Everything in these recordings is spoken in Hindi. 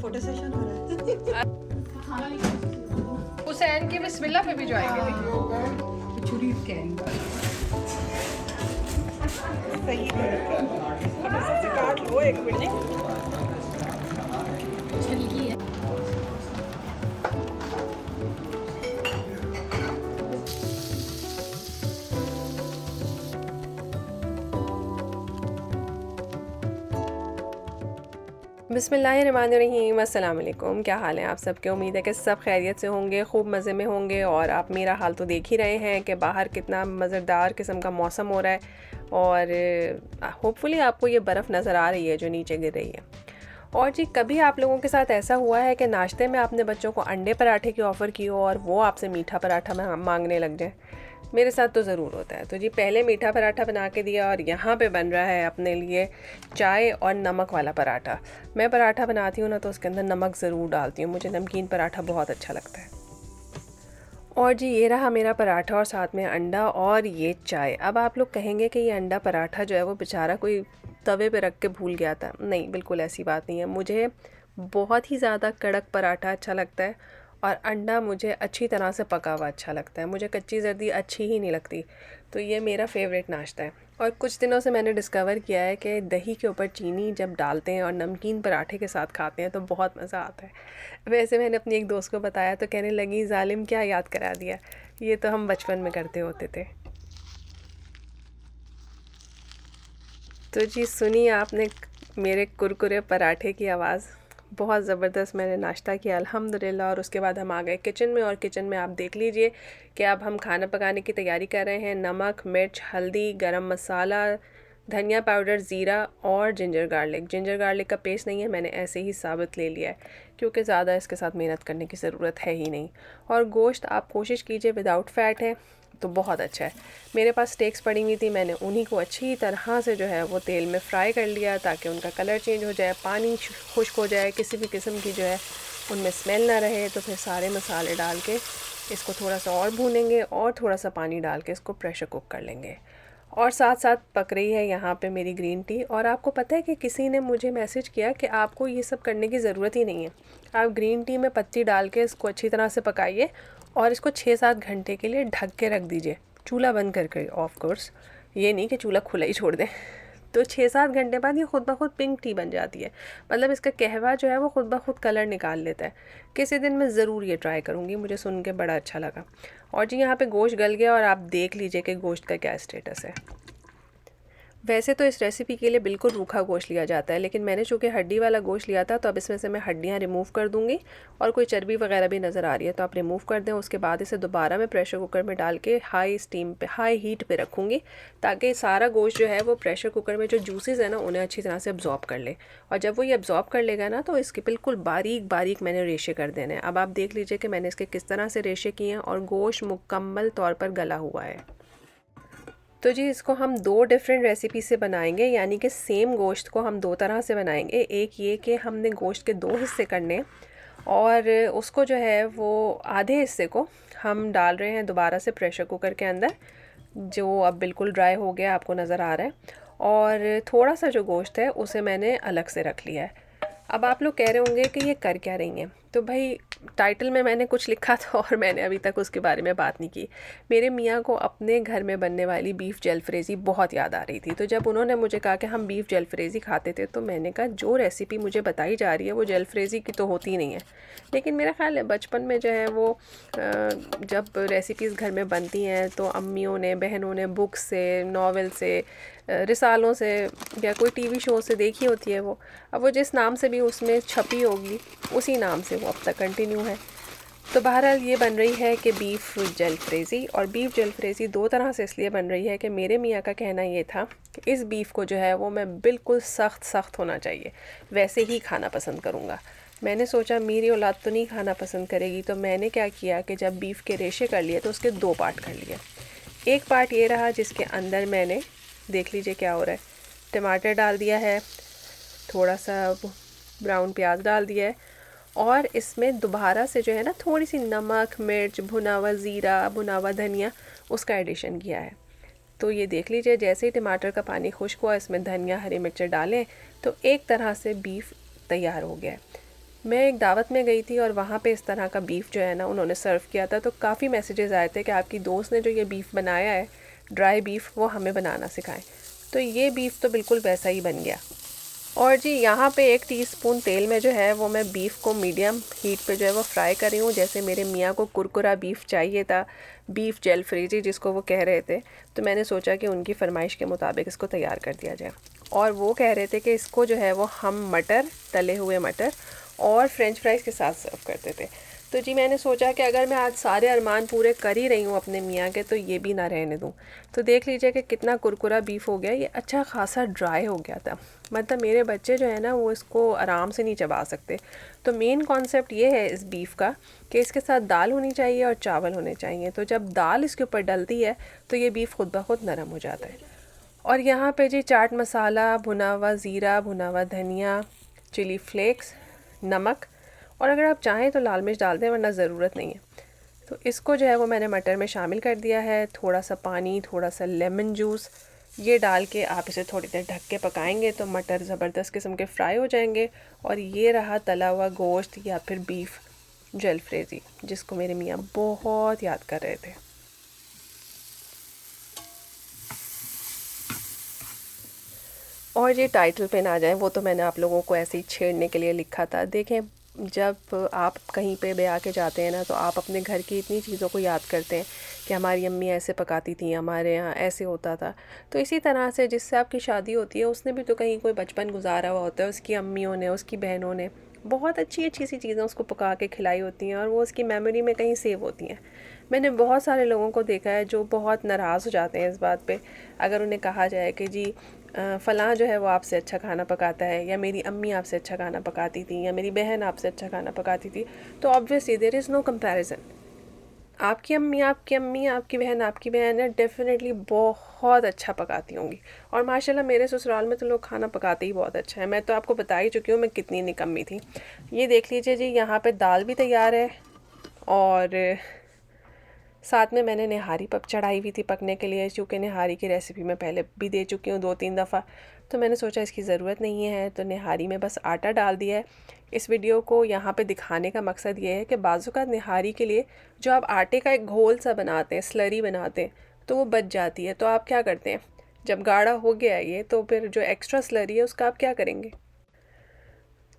फोटो सेशन हो रहा है। हुसैन की बिस्मिल्लाह पे भी जो आएंगे छुरी सही है, काट लो एक मिनट। बिस्मिल्लाहिर्रहमानिर्रहीम, अस्सलाम वालेकुम। क्या हाल है आप सबके? उम्मीद है कि सब खैरियत से होंगे, खूब मज़े में होंगे। और आप मेरा हाल तो देख ही रहे हैं कि बाहर कितना मज़ेदार किस्म का मौसम हो रहा है और होपफुली आपको ये बर्फ़ नज़र आ रही है जो नीचे गिर रही है। और जी, कभी आप लोगों के साथ ऐसा हुआ है कि नाश्ते में आपने बच्चों को अंडे पराठे की ऑफ़र की हो और वो आपसे मीठा पराठा मांगने लग जाए? मेरे साथ तो ज़रूर होता है। तो जी, पहले मीठा पराठा बना के दिया और यहाँ पे बन रहा है अपने लिए चाय और नमक वाला पराठा। मैं पराठा बनाती हूँ ना तो उसके अंदर नमक ज़रूर डालती हूँ, मुझे नमकीन पराठा बहुत अच्छा लगता है। और जी, ये रहा मेरा पराठा और साथ में अंडा और ये चाय। अब आप लोग कहेंगे कि ये अंडा पराठा जो है वो बेचारा कोई तवे पे रख के भूल गया था। नहीं, बिल्कुल ऐसी बात नहीं है। मुझे बहुत ही ज़्यादा कड़क पराठा अच्छा लगता है और अंडा मुझे अच्छी तरह से पका हुआ अच्छा लगता है। मुझे कच्ची जर्दी अच्छी ही नहीं लगती। तो ये मेरा फेवरेट नाश्ता है। और कुछ दिनों से मैंने डिस्कवर किया है कि दही के ऊपर चीनी जब डालते हैं और नमकीन पराठे के साथ खाते हैं तो बहुत मज़ा आता है। वैसे मैंने अपनी एक दोस्त को बताया तो कहने लगी, ज़ालिम क्या याद करा दिया, ये तो हम बचपन में करते होते थे। तो जी, सुनिए आपने मेरे कुरकुरे पराठे की आवाज़। बहुत ज़बरदस्त मैंने नाश्ता किया अल्हम्दुलिल्लाह। और उसके बाद हम आ गए किचन में और किचन में आप देख लीजिए कि अब हम खाना पकाने की तैयारी कर रहे हैं। नमक, मिर्च, हल्दी, गरम मसाला, धनिया पाउडर, ज़ीरा और जिंजर गार्लिक का पेस्ट नहीं है, मैंने ऐसे ही साबित ले लिया है क्योंकि ज़्यादा इसके साथ मेहनत करने की ज़रूरत है ही नहीं। और गोश्त आप कोशिश कीजिए विदाउट फ़ैट है तो बहुत अच्छा है। मेरे पास स्टेक्स पड़ी हुई थी, मैंने उन्हीं को अच्छी तरह से जो है वो तेल में फ्राई कर लिया ताकि उनका कलर चेंज हो जाए, पानी खुश्क हो जाए, किसी भी किस्म की जो है उनमें स्मेल ना रहे। तो फिर सारे मसाले डाल के इसको थोड़ा सा और भूनेंगे और थोड़ा सा पानी डाल के इसको प्रेशर कुक कर लेंगे। और साथ साथ पक रही है यहाँ पे मेरी ग्रीन टी। और आपको पता है कि किसी ने मुझे मैसेज किया कि आपको ये सब करने की ज़रूरत ही नहीं है, आप ग्रीन टी में पत्ती डाल के इसको अच्छी तरह से पकाइए और इसको 6-7 घंटे के लिए ढक के रख दीजिए, चूल्हा बंद करके ऑफ कोर्स, ये नहीं कि चूल्हा खुला ही छोड़ दें। तो 6-7 घंटे बाद ये खुद ब खुद पिंक टी बन जाती है, मतलब इसका कहवा जो है वो खुद ब खुद कलर निकाल लेता है। किसी दिन मैं ज़रूर ये ट्राई करूँगी, मुझे सुन के बड़ा अच्छा लगा। और जी, यहाँ पे गोश्त गल गया और आप देख लीजिए कि गोश्त का क्या स्टेटस है। वैसे तो इस रेसिपी के लिए बिल्कुल रूखा गोश्त लिया जाता है, लेकिन मैंने चूँकि हड्डी वाला गोश्त लिया था तो अब इसमें से मैं हड्डियाँ रिमूव कर दूँगी और कोई चर्बी वगैरह भी नज़र आ रही है तो आप रिमूव कर दें। उसके बाद इसे दोबारा मैं प्रेशर कुकर में डाल के हाई हीट पे रखूँगी ताकि सारा गोश्त जो है वो प्रेशर कुकर में जो जूसेस है ना उन्हें अच्छी तरह से अब्जॉर्ब कर ले। और जब वो ये अब्जॉर्ब कर लेगा ना तो इसके बिल्कुल बारीक बारीक मैंने रेशे कर देने हैं। अब आप देख लीजिए कि मैंने इसके किस तरह से रेशे किए हैं और गोश्त मुकम्मल तौर पर गला हुआ है। तो जी, इसको हम 2 डिफरेंट रेसिपी से बनाएंगे, यानी कि सेम गोश्त को हम 2 तरह से बनाएंगे। एक ये कि हमने गोश्त के 2 हिस्से करने और उसको जो है वो आधे हिस्से को हम डाल रहे हैं दोबारा से प्रेशर कुकर के अंदर, जो अब बिल्कुल ड्राई हो गया आपको नज़र आ रहा है। और थोड़ा सा जो गोश्त है उसे मैंने अलग से रख लिया है। अब आप लोग कह रहे होंगे कि ये कर क्या रही हैं, तो भाई टाइटल में मैंने कुछ लिखा था और मैंने अभी तक उसके बारे में बात नहीं की। मेरे मियाँ को अपने घर में बनने वाली बीफ जलफ्रेज़ी बहुत याद आ रही थी, तो जब उन्होंने मुझे कहा कि हम बीफ जलफ्रेज़ी खाते थे तो मैंने कहा जो रेसिपी मुझे बताई जा रही है वो जलफ्रेज़ी की तो होती नहीं है। लेकिन मेरा ख्याल है बचपन में जो है वो जब रेसिपीज़ घर में बनती हैं तो अम्मियों ने, बहनों ने बुक से, नावल से, रिसालों से या कोई टीवी शो से देखी होती है वो। अब वो जिस नाम से भी उसमें छपी होगी उसी नाम से वो अब तक कंटिन्यू है। तो बहरहाल ये बन रही है कि बीफ जलफ्रेज़ी। और बीफ जलफ्रेज़ी 2 तरह से इसलिए बन रही है कि मेरे मियाँ का कहना ये था कि इस बीफ को जो है वो मैं बिल्कुल सख्त होना चाहिए, वैसे ही खाना पसंद करूँगा। मैंने सोचा मेरी औलाद तो नहीं खाना पसंद करेगी, तो मैंने क्या किया कि जब बीफ के रेशे कर लिए तो उसके 2 पार्ट कर लिए। एक पार्ट ये रहा जिसके अंदर मैंने, देख लीजिए क्या हो रहा है, टमाटर डाल दिया है, थोड़ा सा ब्राउन प्याज डाल दिया है और इसमें दोबारा से जो है ना थोड़ी सी नमक, मिर्च, भुना हुआ ज़ीरा, भुना हुआ धनिया, उसका एडिशन किया है। तो ये देख लीजिए, जैसे ही टमाटर का पानी खुश्क हुआ इसमें धनिया, हरी मिर्च डालें तो एक तरह से बीफ तैयार हो गया है। मैं एक दावत में गई थी और वहाँ पे इस तरह का बीफ़ जो है ना उन्होंने सर्व किया था, तो काफ़ी मैसेजेस आए थे कि आपकी दोस्त ने जो ये बीफ़ बनाया है ड्राई बीफ़, वो हमें बनाना सिखाएं। तो ये बीफ़ तो बिल्कुल वैसा ही बन गया। और जी यहाँ पे 1 टीस्पून तेल में जो है वो मैं बीफ़ को मीडियम हीट पे जो है वो फ्राई कर रही हूँ। जैसे मेरे मियाँ को कुरकुरा बीफ़ चाहिए था, बीफ़ जलफ्रेजी जिसको वो कह रहे थे, तो मैंने सोचा कि उनकी फरमाइश के मुताबिक इसको तैयार कर दिया जाए। और वो कह रहे थे कि इसको जो है वो हम मटर, तले हुए मटर और फ्रेंच फ्राइज़ के साथ सर्व करते थे। तो जी मैंने सोचा कि अगर मैं आज सारे अरमान पूरे कर ही रही हूँ अपने मियाँ के, तो ये भी ना रहने दूँ। तो देख लीजिए कि कितना कुरकुरा बीफ़ हो गया, ये अच्छा खासा ड्राई हो गया था। मतलब मेरे बच्चे जो है ना वो इसको आराम से नहीं चबा सकते। तो मेन कॉन्सेप्ट ये है इस बीफ़ का कि इसके साथ दाल होनी चाहिए और चावल होने चाहिए। तो जब दाल इसके ऊपर डलती है तो ये बीफ़ खुद ब खुद नरम हो जाता है। और यहाँ पे जी चाट मसाला, भुना हुआ ज़ीरा, भुना हुआ धनिया, चिली फ्लेक्स, नमक, और अगर आप चाहें तो लाल मिर्च डाल दें, वरना ज़रूरत नहीं है। तो इसको जो है वो मैंने मटर में शामिल कर दिया है। थोड़ा सा पानी, थोड़ा सा लेमन जूस, ये डाल के आप इसे थोड़ी देर ढक के पकाएंगे तो मटर ज़बरदस्त किस्म के फ्राई हो जाएंगे। और ये रहा तला हुआ गोश्त या फिर बीफ़ जलफ्रेजी, जिसको मेरे मियाँ बहुत याद कर रहे थे। और ये टाइटल पे ना जाए, वो तो मैंने आप लोगों को ऐसे ही छेड़ने के लिए लिखा था। देखें, जब आप कहीं पे भी आके जाते हैं ना, तो आप अपने घर की इतनी चीज़ों को याद करते हैं कि हमारी अम्मी ऐसे पकाती थी, हमारे यहाँ ऐसे होता था। तो इसी तरह से जिससे आपकी शादी होती है उसने भी तो कहीं कोई बचपन गुजारा हुआ होता है, उसकी अम्मियों ने, उसकी बहनों ने बहुत अच्छी अच्छी सी चीज़ें उसको पका के खिलाई होती हैं और वो उसकी मेमोरी में कहीं सेव होती हैं। मैंने बहुत सारे लोगों को देखा है जो बहुत नाराज़ हो जाते हैं इस बात पे अगर उन्हें कहा जाए कि जी फ़लाँ जो है वो आपसे अच्छा खाना पकाता है, या मेरी अम्मी आपसे अच्छा खाना पकाती थी, या मेरी बहन आपसे अच्छा खाना पकाती थी। तो obviously there is no comparison. आपकी अम्मी, आपकी बहन है, डेफ़िनेटली बहुत अच्छा पकाती होंगी। और माशाल्लाह मेरे ससुराल में तो लोग खाना पकाते ही बहुत अच्छा है। मैं तो आपको बता ही चुकी हूँ मैं कितनी निकम्मी थी। ये देख लीजिए जी, यहाँ पे दाल भी तैयार है और साथ में मैंने निहारी चढ़ाई हुई थी पकने के लिए, क्योंकि निहारी की रेसिपी मैं पहले भी दे चुकी हूँ 2-3 दफ़ा। तो मैंने सोचा इसकी ज़रूरत नहीं है, तो निहारी में बस आटा डाल दिया है। इस वीडियो को यहाँ पे दिखाने का मकसद ये है कि बाज़ूकात निहारी के लिए जो आप आटे का एक घोल सा बनाते हैं, स्लरी बनाते हैं, तो वो बच जाती है। तो आप क्या करते हैं, जब गाढ़ा हो गया है ये, तो फिर जो एक्स्ट्रा स्लरी है उसका आप क्या करेंगे?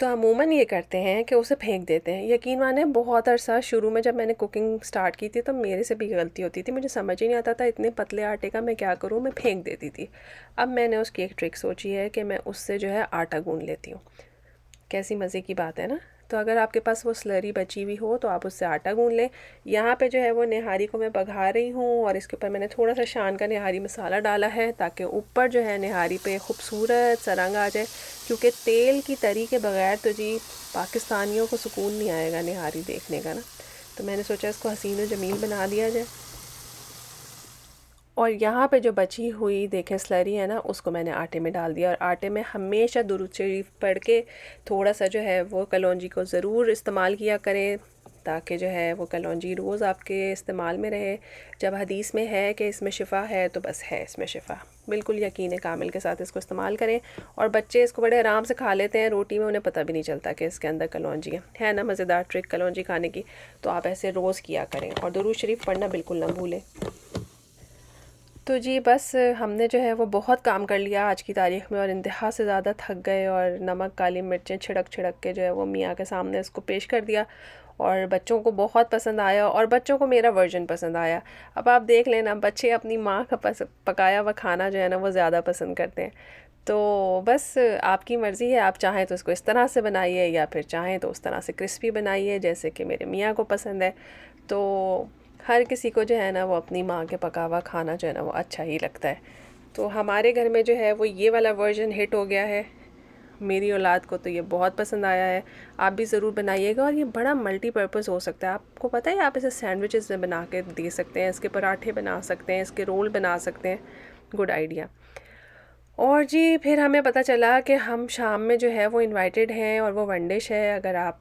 तो अमूमन ये करते हैं कि उसे फेंक देते हैं। यकीन माने बहुत अरसा शुरू में जब मैंने कुकिंग स्टार्ट की थी तो मेरे से भी गलती होती थी, मुझे समझ ही नहीं आता था इतने पतले आटे का मैं क्या करूँ, मैं फेंक देती थी। अब मैंने उसकी एक ट्रिक सोची है कि मैं उससे जो है आटा गूंद लेती हूँ। कैसी मज़े की बात है ना। तो अगर आपके पास वो स्लरी बची हुई हो तो आप उससे आटा गूंद लें। यहाँ पे जो है वो निहारी को मैं बघा रही हूँ और इसके ऊपर मैंने थोड़ा सा शान का निहारी मसाला डाला है ताकि ऊपर जो है निहारी पे खूबसूरत सा रंग आ जाए, क्योंकि तेल की तरी के बगैर तो जी पाकिस्तानियों को सुकून नहीं आएगा निहारी देखने का ना। तो मैंने सोचा इसको हसीन व जमील बना दिया जाए। और यहाँ पे जो बची हुई देखें स्लरी है ना, उसको मैंने आटे में डाल दिया। और आटे में हमेशा दुरूद शरीफ पढ़ के थोड़ा सा जो है वो कलौंजी को ज़रूर इस्तेमाल किया करें, ताकि जो है वो कलौंजी रोज़ आपके इस्तेमाल में रहे। जब हदीस में है कि इसमें शिफ़ा है तो बस है इसमें शिफ़ा, बिल्कुल यकीन कामिल के साथ इसको इस्तेमाल करें। और बच्चे इसको बड़े आराम से खा लेते हैं रोटी में, उन्हें पता भी नहीं चलता कि इसके अंदर कलौंजी है ना। मज़ेदार ट्रिक कलौंजी खाने की। तो आप ऐसे रोज़ किया करें और दुरूद शरीफ पढ़ना बिल्कुल ना भूलें। तो जी बस हमने जो है वो बहुत काम कर लिया आज की तारीख़ में और इंतहा से ज़्यादा थक गए, और नमक काली मिर्चें छिड़क छिड़क के जो है वो मियाँ के सामने इसको पेश कर दिया और बच्चों को बहुत पसंद आया और बच्चों को मेरा वर्जन पसंद आया। अब आप देख लेना, बच्चे अपनी माँ का पकाया हुआ खाना जो है ना वो ज़्यादा पसंद करते हैं। तो बस आपकी मर्ज़ी है, आप चाहें तो इसको इस तरह से बनाइए या फिर चाहें तो उस तरह से क्रिस्पी बनाइए जैसे कि मेरे मियाँ को पसंद है। तो हर किसी को जो है ना वो अपनी माँ के पका हुआ खाना जो है ना वो अच्छा ही लगता है। तो हमारे घर में जो है वो ये वाला वर्जन हिट हो गया है। मेरी औलाद को तो ये बहुत पसंद आया है। आप भी ज़रूर बनाइएगा और ये बड़ा मल्टीपर्पज़ हो सकता है। आपको पता है आप इसे सैंडविचेस में बना के दे सकते हैं, इसके पराठे बना सकते हैं, इसके रोल बना सकते हैं। Good idea. और जी फिर हमें पता चला कि हम शाम में जो है वो इनवाइटेड हैं और वो वन डिश है। अगर आप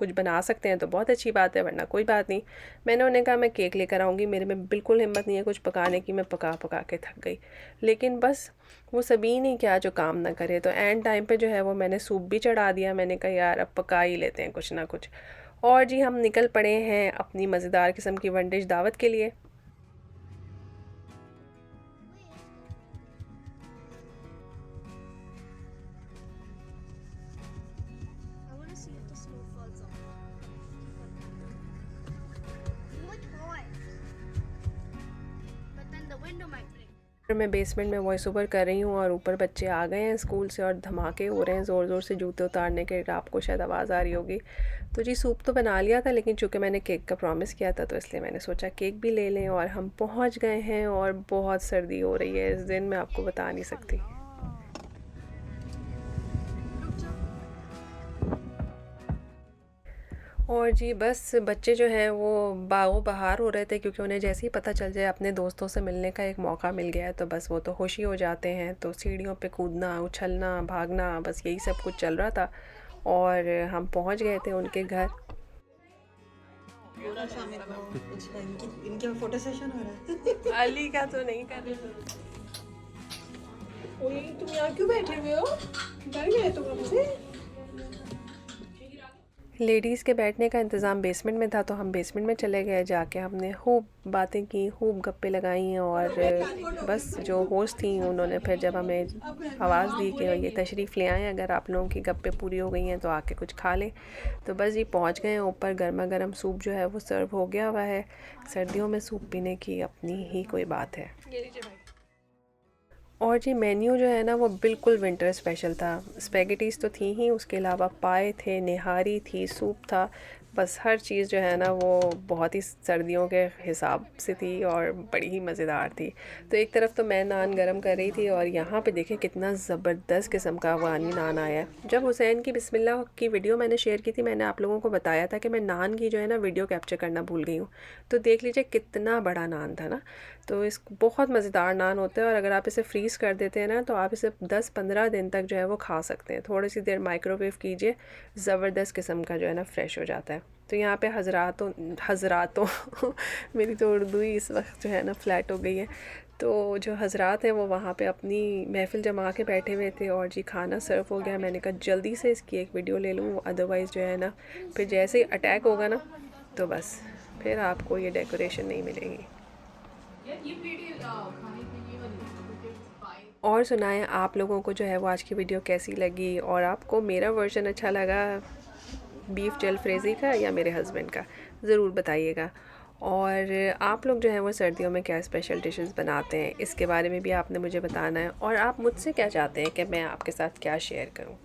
कुछ बना सकते हैं तो बहुत अच्छी बात है, वरना कोई बात नहीं। मैंने उन्हें कहा मैं केक लेकर आऊँगी, मेरे में बिल्कुल हिम्मत नहीं है कुछ पकाने की, मैं पका पका के थक गई। लेकिन बस वो सबीन ही क्या जो काम ना करे, तो एंड टाइम पे जो है वो मैंने सूप भी चढ़ा दिया। मैंने कहा यार अब पका ही लेते हैं कुछ ना कुछ। और जी हम निकल पड़े हैं अपनी मज़ेदार किस्म की वन डिश दावत के लिए। I want to see if the snow falls off. Good boy. But then the window might break. मैं बेसमेंट में वॉइस ओवर कर रही हूँ और ऊपर बच्चे आ गए हैं स्कूल से और धमाके हो रहे हैं ज़ोर ज़ोर से जूते उतारने के। आपको शायद आवाज़ आ रही होगी। तो जी सूप तो बना लिया था, लेकिन चूँकि मैंने केक का प्रॉमिस किया था तो इसलिए मैंने सोचा केक भी ले लें। और हम पहुँच गए हैं और बहुत सर्दी हो रही है इस दिन, मैं आपको बता नहीं सकती। और जी बस बच्चे जो हैं वो बागो बहार हो रहे थे, क्योंकि उन्हें जैसे ही पता चल जाए अपने दोस्तों से मिलने का एक मौका मिल गया है तो बस वो तो खुशी हो जाते हैं। तो सीढ़ियों पे कूदना, उछलना, भागना, बस यही सब कुछ चल रहा था। और हम पहुंच गए थे उनके घर। इनके फोटो सेशन हो रहा है। अली का तो नहीं कर रहे। तुम यहाँ क्यों बैठे हुए हो? डर गए तुम हमसे? लेडीज़ के बैठने का इंतज़ाम बेसमेंट में था तो हम बेसमेंट में चले गए। जाके हमने खूब बातें की, खूब गप्पे लगाई। और बस जो होस्ट थी उन्होंने फिर जब हमें आवाज़ दी कि ये तशरीफ़ ले आएँ, अगर आप लोगों की गप्पे पूरी हो गई हैं तो आके कुछ खा लें। तो बस जी पहुंच गए ऊपर। गर्मा गर्म सूप जो है वो सर्व हो गया हुआ है। सर्दियों में सूप पीने की अपनी ही कोई बात है। और जी मेन्यू जो है ना वो बिल्कुल विंटर स्पेशल था। स्पेगेटीज़ तो थी ही, उसके अलावा पाए थे, निहारी थी, सूप था। बस हर चीज़ जो है ना वो बहुत ही सर्दियों के हिसाब से थी और बड़ी ही मज़ेदार थी। तो एक तरफ तो मैं नान गरम कर रही थी और यहाँ पे देखिए कितना ज़बरदस्त किस्म का अफ़गानी नान आया है। जब हुसैन की बिस्मिल्लाह की वीडियो मैंने शेयर की थी, मैंने आप लोगों को बताया था कि मैं नान की जो है ना वीडियो कैप्चर करना भूल गई हूँ। तो देख लीजिए कितना बड़ा नान था ना। तो इस बहुत मज़ेदार नान होता है और अगर आप इसे फ्रीज़ कर देते हैं ना तो आप इसे 10-15 दिन तक जो है वो खा सकते हैं। थोड़ी सी देर माइक्रोवेव कीजिए, ज़बरदस्त किस्म का जो है ना फ्रेश हो जाता है। तो यहाँ पे हज़रातों मेरी तो उर्दू ही इस वक्त जो है ना फ्लैट हो गई है। तो जो हज़रात हैं वो वहाँ पे अपनी महफ़िल जमा के बैठे हुए थे और जी खाना सर्व हो गया। मैंने कहा जल्दी से इसकी एक वीडियो ले लूँ, अदरवाइज़ जो है ना फिर जैसे ही अटैक होगा ना तो बस फिर आपको ये डेकोरेशन नहीं मिलेगी। और सुनाएं आप लोगों को जो है वो आज की वीडियो कैसी लगी और आपको मेरा वर्जन अच्छा लगा बीफ जलफ्रेज़ी का या मेरे हस्बैंड का, ज़रूर बताइएगा। और आप लोग जो है वो सर्दियों में क्या स्पेशल डिशेस बनाते हैं इसके बारे में भी आपने मुझे बताना है। और आप मुझसे क्या चाहते हैं कि मैं आपके साथ क्या शेयर करूं,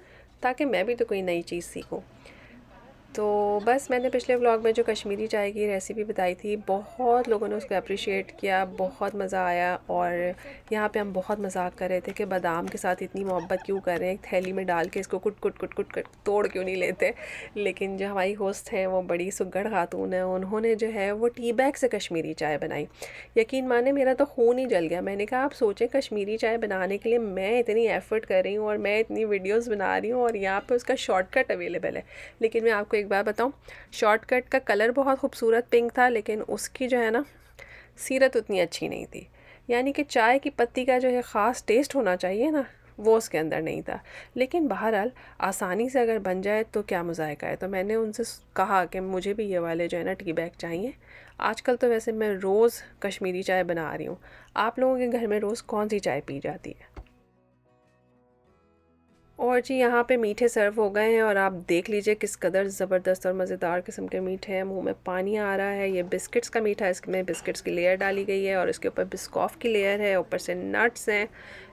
ताकि मैं भी तो कोई नई चीज़ सीखूं। तो बस मैंने पिछले व्लॉग में जो कश्मीरी चाय की रेसिपी बताई थी, बहुत लोगों ने उसको अप्रिशिएट किया, बहुत मज़ा आया। और यहाँ पे हम बहुत मजाक कर रहे थे कि बादाम के साथ इतनी मोहब्बत क्यों कर रहे हैं, एक थैली में डाल के इसको कुट कुट कुट कुट कुट तोड़ क्यों नहीं लेते। लेकिन जो हमारी होस्ट हैं वो बड़ी सुगढ़ खातून है, उन्होंने जो है वो टी बैग से कश्मीरी चाय बनाई। यकीन माने मेरा तो खून ही जल गया। मैंने कहा आप सोचें कश्मीरी चाय बनाने के लिए मैं इतनी एफ़र्ट कर रही हूँ और मैं इतनी वीडियोज़ बना रही हूँ और यहाँ पर उसका शॉर्टकट अवेलेबल है। लेकिन मैं आपको एक बात बताऊं, शॉर्टकट का कलर बहुत खूबसूरत पिंक था, लेकिन उसकी जो है ना सीरत उतनी अच्छी नहीं थी। यानी कि चाय की पत्ती का जो है ख़ास टेस्ट होना चाहिए ना, वो उसके अंदर नहीं था। लेकिन बहरहाल आसानी से अगर बन जाए तो क्या मज़ायका है। तो मैंने उनसे कहा कि मुझे भी ये वाले जो है ना टी बैग चाहिए। आजकल तो वैसे मैं रोज़ कश्मीरी चाय बना रही हूँ। आप लोगों के घर में रोज़ कौन सी चाय पी जाती है? और जी यहाँ पे मीठे सर्व हो गए हैं और आप देख लीजिए किस कदर ज़बरदस्त और मज़ेदार किस्म के मीठे हैं। मुंह में पानी आ रहा है। ये बिस्किट्स का मीठा है, इसमें बिस्किट्स की लेयर डाली गई है और इसके ऊपर बिस्कॉफ़ की लेयर है, ऊपर से नट्स हैं।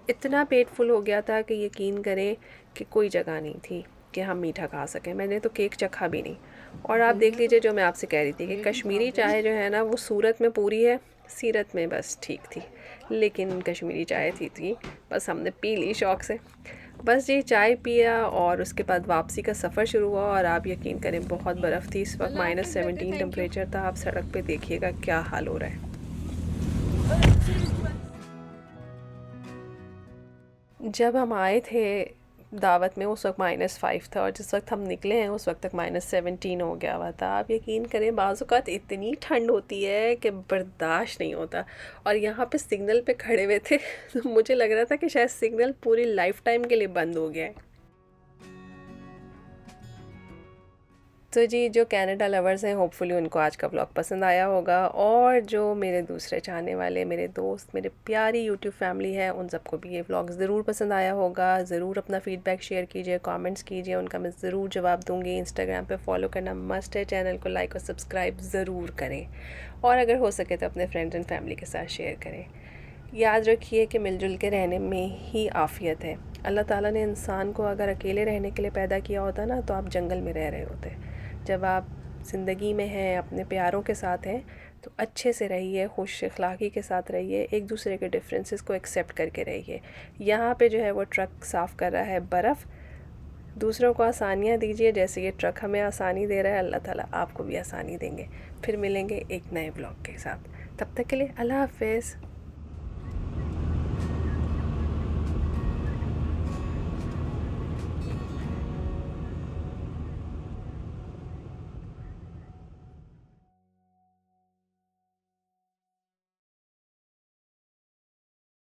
इतना पेट फुल हो गया था कि यकीन करें कि कोई जगह नहीं थी कि हम मीठा खा सकें। मैंने तो केक चखा भी नहीं। और आप देख लीजिए जो मैं आपसे कह रही थी कि कश्मीरी चाय जो है ना वो सूरत में पूरी है, सीरत में बस ठीक थी। लेकिन कश्मीरी चाय थी बस हमने पी ली शौक़ से। बस जी चाय पिया और उसके बाद वापसी का सफ़र शुरू हुआ। और आप यकीन करें बहुत बर्फ़ थी इस वक्त, -17 टेम्परेचर था। आप सड़क पे देखिएगा क्या हाल हो रहा है। जब हम आए थे दावत में उस वक्त -5 था और जिस वक्त हम निकले हैं उस वक्त तक -17 हो गया हुआ था। आप यकीन करें बाज़ औक़ात इतनी ठंड होती है कि बर्दाश्त नहीं होता। और यहाँ पे सिग्नल पे खड़े हुए थे तो मुझे लग रहा था कि शायद सिग्नल पूरी लाइफ टाइम के लिए बंद हो गया है। तो जी जो कनाडा लवर्स हैं होपफुली उनको आज का व्लॉग पसंद आया होगा, और जो मेरे दूसरे चाहने वाले मेरे दोस्त मेरे प्यारी यूट्यूब फैमिली है उन सबको भी ये व्लॉग ज़रूर पसंद आया होगा। ज़रूर अपना फ़ीडबैक शेयर कीजिए, कमेंट्स कीजिए, उनका मैं ज़रूर जवाब दूँगी। इंस्टाग्राम पे फॉलो करना मस्ट है, चैनल को लाइक और सब्सक्राइब ज़रूर करें, और अगर हो सके तो अपने फ्रेंड्स एंड फैमिली के साथ शेयर करें। याद रखिए कि मिलजुल के रहने में ही आफ़ियत है। अल्लाह ताला ने इंसान को अगर अकेले रहने के लिए पैदा किया होता ना तो आप जंगल में रह रहे होते। जब आप ज़िंदगी में हैं, अपने प्यारों के साथ हैं, तो अच्छे से रहिए, खुश अखलाक़ी के साथ रहिए, एक दूसरे के डिफरेंसेस को एक्सेप्ट करके रहिए। यहाँ पे जो है वो ट्रक साफ़ कर रहा है बर्फ़, दूसरों को आसानियाँ दीजिए जैसे ये ट्रक हमें आसानी दे रहा है, अल्लाह ताला आपको भी आसानी देंगे। फिर मिलेंगे एक नए ब्लॉग के साथ, तब तक के लिए अल्लाह हाफ़िज़।